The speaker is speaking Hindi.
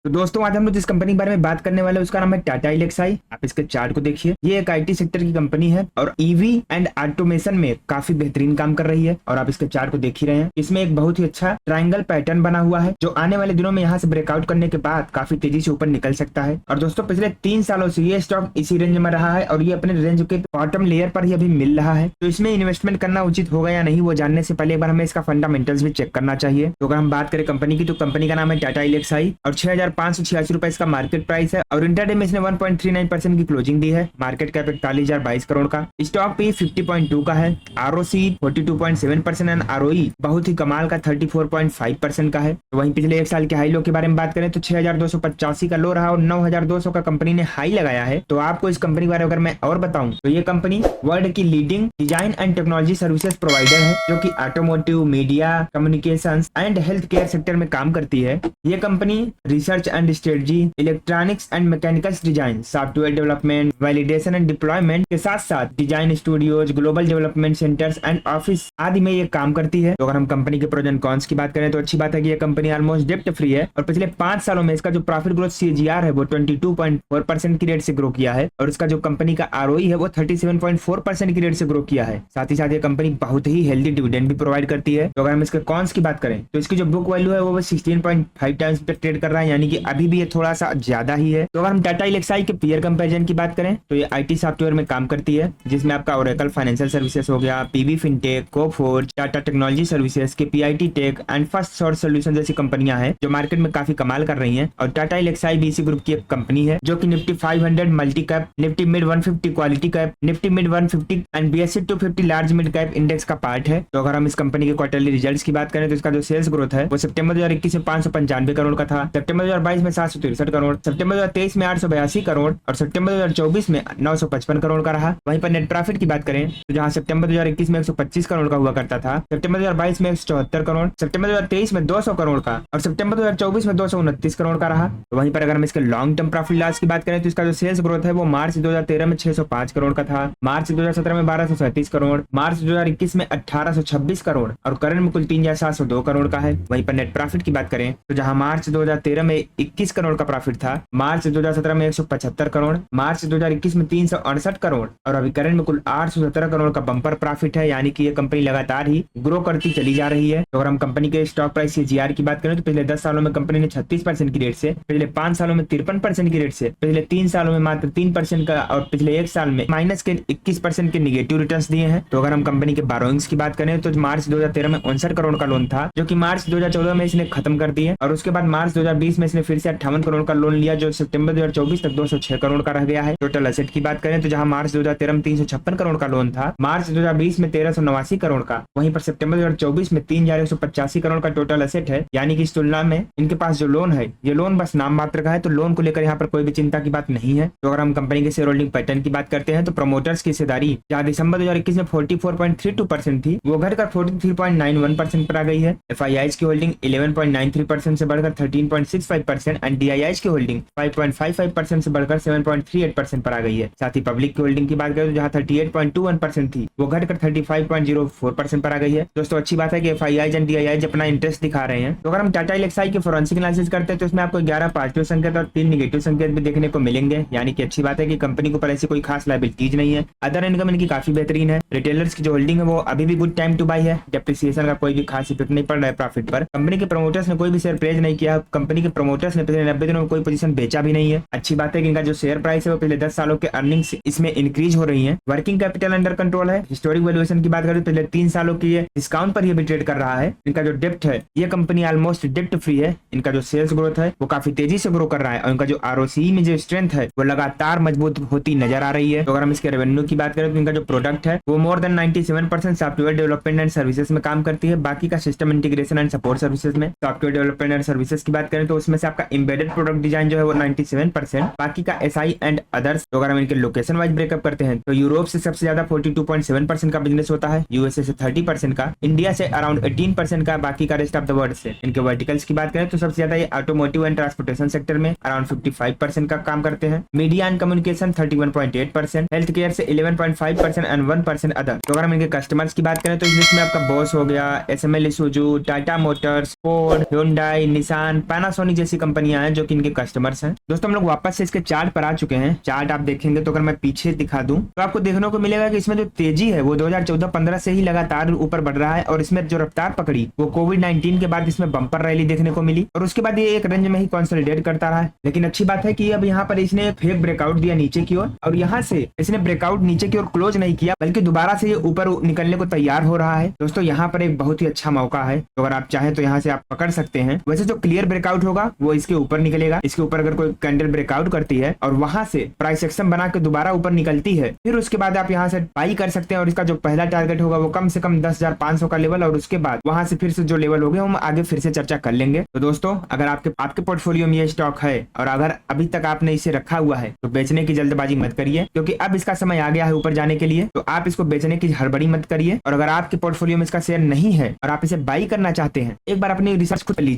तो दोस्तों आज हम लोग जिस कंपनी के बारे में बात करने वाले हैं उसका नाम है टाटा एलेक्साई। आप इसके चार्ट को देखिए, ये एक आईटी सेक्टर की कंपनी है और ईवी एंड ऑटोमेशन में काफी बेहतरीन काम कर रही है। और आप इसके चार्ट को देख ही रहे हैं, इसमें एक बहुत ही अच्छा ट्रायंगल पैटर्न बना हुआ है जो आने वाले दिनों में यहाँ से ब्रेकआउट करने के बाद काफी तेजी से ऊपर निकल सकता है। और दोस्तों पिछले 3 सालों से ये स्टॉक इसी रेंज में रहा है और ये अपने रेंज के बॉटम लेयर पर ही अभी मिल रहा है। तो इसमें इन्वेस्टमेंट करना उचित होगा या नहीं वो जानने से पहले एक बार हमें इसका फंडामेंटल्स भी चेक करना चाहिए। तो अगर हम बात करें कंपनी की, तो कंपनी का नाम है टाटा एलेक्साई और 6,586 रुपए इसका मार्केट प्राइस है और इंटरडे में इसने 1.39% की क्लोजिंग दी है। मार्केट कैप 41,022 करोड़ का, स्टॉक पे 50.2 का है, आरओसी 42.7% एंड आरओई बहुत ही कमाल का 34.5% का है। तो वहीं पिछले एक साल के हाई लो के बारे में बात करें तो 6,285 का लो रहा और 9,200 का कंपनी ने हाई लगाया है। तो आपको इस कंपनी के बारे में अगर मैं और बताऊं तो ये कंपनी वर्ल्ड की leading design and technology services provider है जो कि automotive, media, communications and health care sector में काम करती है। ये company research and strategy, electronics and mechanicals design, software development, validation and deployment के साथ साथ design studios, global development centres and office आदि में ये काम करती है। तो अगर हम कंपनी के प्रोज एंड कॉन्स की बात करें तो अच्छी बात है कि ये कंपनी ऑलमोस्ट डेप्ट फ्री है और पिछले 5 सालों में इसका जो प्रॉफिट ग्रोथ CAGR है वो 22.4% की रेट से ग्रो किया है और इसका जो कंपनी का ROE है वो 37.4% की रेट से ग्रो किया है। साथ ही साथ ये कंपनी बहुत ही हेल्दी डिविडेंड भी प्रोवाइड करती है। तो अगर हम इसके कॉन्स की बात करें तो इसकी जो बुक वैल्यू है वो 16.5 टाइम्स पे ट्रेड कर रहा है, यानी कि अभी भी ये थोड़ा सा ज्यादा ही है। तो अगर हम टाटा एलेक्साई के पीयर कंपैरिजन की बात करें तो ये IT सॉफ्टवेयर में काम करती है जिसमें आपका ओरेकल फाइनेंशियल सर्विसेज हो गया, PB fintech, Coforge, Tata technology services के PIT tech and first source solution जैसी कंपनियां हैं जो मार्केट में काफी कमाल कर रही हैं। और टाटा एलेक्साई भी इसी ग्रुप की एक कंपनी है जो कि Nifty 500 multi cap, Nifty mid 150 quality cap, Nifty mid 150 and BSE 250 large mid cap index का पार्ट है। तो अगर हम इस कंपनी के क्वार्टरली रिजल्ट्स की बात करें तो इसका जो सेल्स ग्रोथ है वो सितंबर 2021 में 595 करोड़ का था, सितंबर 2022 में 763 करोड़, सितंबर 2023 में 882 करोड़ और सितंबर 2024 में 955 करोड़ का रहा। वहीं पर नेट प्रॉफिट की बात करें तो जहां सितंबर 2021 में 125 करोड़ का हुआ करता था, सितंबर 2022 में 174 करोड़, सितंबर 2023 में 200 करोड़ का और सितंबर 2024 में 229 करोड़ का रहा। तो वहीं पर अगर हम इसके लॉन्ग टर्म प्रॉफिट लॉस की बात करें तो इसका जो सेल्स ग्रोथ है वो मार्च 2013 में 605 करोड़ का था, मार्च 2017 में 1237 करोड़, मार्च 2021 में 1826 करोड़ और करंट में कुल 3,702 करोड़ का है। वहीं पर नेट प्रॉफिट की बात करें तो जहां मार्च 2013 में 21 करोड़ का प्रॉफिट था, मार्च 2017 में 175 करोड़, मार्च 2021 में 368 करोड़ और अभी करंट में कुल 817 करोड़ का बम्पर प्रॉफिट है, यानी कि ये कंपनी लगातार ही ग्रो करती चली जा रही है। तो अगर हम कंपनी के स्टॉक प्राइस CAGR की बात करें तो पिछले 10 सालों में कंपनी ने 36% की रेट से, पिछले 5 सालों में 53% की रेट से, पिछले 3 सालों में मात्र 3% का और पिछले 1 साल में माइनस के 21% के निगेटिव रिटर्न्स दिए हैं। तो अगर हम कंपनी के बोरोइंग्स की बात करें तो मार्च 2013 में 59 करोड़ का लोन था जो कि मार्च 2014 में इसने खत्म कर दिया और उसके बाद मार्च 2020 में इसने फिर से 58 करोड़ का लोन लिया जो सितंबर 2024 तक 206 करोड़ का रह गया है। टोटल एसेट की बात करें तो जहां मार्च 2013 में 356 करोड़ का लोन था, मार्च 2020 में 1389 करोड़ का, वहीं पर सितंबर 2024 में 3,185 करोड़ का टोटल एसेट है, यानी कि इस तुलना में इनके पास जो लोन है ये लोन बस नाम मात्र का है। तो लोन को लेकर यहाँ पर कोई भी चिंता की बात नहीं है। तो अगर हम कंपनी के शेयर होल्डिंग पैटर्न की बात करते हैं तो प्रमोटर्स की हिस्सेदारी जहां दिसंबर 2021 में 44.32% थी वो घटकर 43.91% पर आ गई है। FIIs की होल्डिंग 11.93% से बढ़कर 13.65% एंड DIIs की होल्डिंग 5.55% से बढ़कर 7.38% पर आ गई है। साथ ही पब्लिक की होल्डिंग की बात करें तो जहां 38.21% थी वो घटकर 35.04% पर आ गई है। दोस्तों अच्छी बात है कि FIIs एंड DIIs अपना इंटरेस्ट दिखा रहे हैं। तो अगर हम टाटा एलेक्साई के फोरेंसिक एनालिसिस करते हैं तो इसमें आपको 11 पॉजिटिव संकेत और 3 नेगेटिव संकेत भी देखने को मिलेंगे, यानी कि अच्छी बात है कि कंपनी को पर ऐसी कोई खास लायबिलिटीज नहीं है। अदर इनकम इनकी काफी बेहतरीन है। रिटेलर्स की जो होल्डिंग है वो अभी भी गुड टाइम टू बाई है। डेप्रिसिएशन का कोई भी खास इफेक्ट नहीं पड़ रहा है प्रॉफिट पर। कंपनी के प्रमोटर्स ने कोई भी शेयर प्रेज नहीं किया। कंपनी के प्रमोटर्स ने पिछले 90 दिनों में कोई पोजीशन बेचा भी नहीं है। अच्छी बात है कि इनका जो शेयर प्राइस है वो पिछले 10 सालों के अर्निंग्स इसमें इंक्रीज हो रही है। वर्किंग कैपिटल अंडर कंट्रोल है। हिस्टोरिक वैल्यूएशन की बात करें तो पिछले 3 सालों की ये डिस्काउंट पर ये भी ट्रेड कर रहा है। इनका जो डेप्ट है ये कंपनी ऑलमोस्ट डेप्ट फ्री है। इनका जो सेल्स ग्रोथ है वो काफी तेजी से ग्रो कर रहा है और इनका जो ROCE में जो स्ट्रेंथ है वो लगातार मजबूत होती नजर आ रही है। तो अगर हम इसके रेवेन्यू की बात करें तो इनका जो प्रोडक्ट है वो more than 97% software development and services में काम करती है। बाकी का system integration and support services में। सॉफ्टवेयर डेवलपमेंट एंड सर्विसेज की बात करें तो उसमें से आपका एम्बेडेड प्रोडक्ट डिजाइन जो है वो 97%, बाकी का SI एंड अदर्स। तो अगर हम इनके लोकेशन वाइज ब्रेकअप करते हैं तो यूरोप से सबसे ज्यादा 42.7% का बिजनेस होता है, USA से 30% का, इंडिया से अराउंड 18% का, बाकी का रेस्ट ऑफ द वर्ल्ड से। इनके वर्टिकल्स की बात करें तो सबसे ज्यादा ये ऑटोमोटिव एंड ट्रांसपोर्टेशन सेक्टर में अराउंड 55% का काम करते हैं, media and communication 31.8%, health care से 11.5% एंड 1% अदर। तो अगर हम इनके कस्टमर्स की बात करें तो इस लिस्ट में आपका बॉस हो गया, SML, Isuzu, Tata Motors, Ford, Hyundai, Nissan, Panasonic जैसी ऐसी कंपनियां हैं जो कि इनके कस्टमर्स हैं। दोस्तों हम लोग वापस से इसके चार्ट पर आ चुके हैं। चार्ट आप देखेंगे तो अगर मैं पीछे दिखा दूं तो आपको देखने को मिलेगा कि इसमें जो तेजी है वो 2014-15 से ही लगातार ऊपर बढ़ रहा है और इसमें जो रफ्तार पकड़ी वो कोविड-19 के बाद इसमें बम्पर रैली देखने को मिली और उसके बाद ये एक रेंज में ही कंसोलिडेट करता रहा है। लेकिन अच्छी बात है कि अब यहाँ पर इसने फेक ब्रेकआउट दिया नीचे की ओर और यहाँ से इसने ब्रेकआउट नीचे की ओर क्लोज नहीं किया बल्कि दोबारा से ये ऊपर निकलने को तैयार हो रहा है। दोस्तों यहाँ पर एक बहुत ही अच्छा मौका है, तो अगर आप चाहें तो यहाँ से आप पकड़ सकते हैं। वैसे जो क्लियर ब्रेकआउट होगा वो इसके ऊपर निकलेगा। इसके ऊपर अगर कोई कैंडल ब्रेकआउट करती है और वहां से प्राइस एक्शन बना के दोबारा ऊपर निकलती है, फिर उसके बाद आप यहाँ से बाई कर सकते हैं और इसका जो पहला टारगेट होगा वो कम से कम 10,500 का लेवल और उसके बाद वहां से फिर से जो लेवल होंगे हम आगे फिर से चर्चा कर लेंगे। तो दोस्तों अगर आपके पोर्टफोलियो में ये स्टॉक है और अगर अभी तक आपने इसे रखा हुआ है तो बेचने की जल्दबाजी मत करिए, क्योंकि अब इसका समय आ गया है ऊपर जाने के लिए। तो आप इसको बेचने की हड़बड़ी मत करिए और अगर आपके पोर्टफोलियो में इसका शेयर नहीं है और आप इसे बाई करना चाहते हैं, एक बार अपनी रिसर्च खुद कर लीजिए।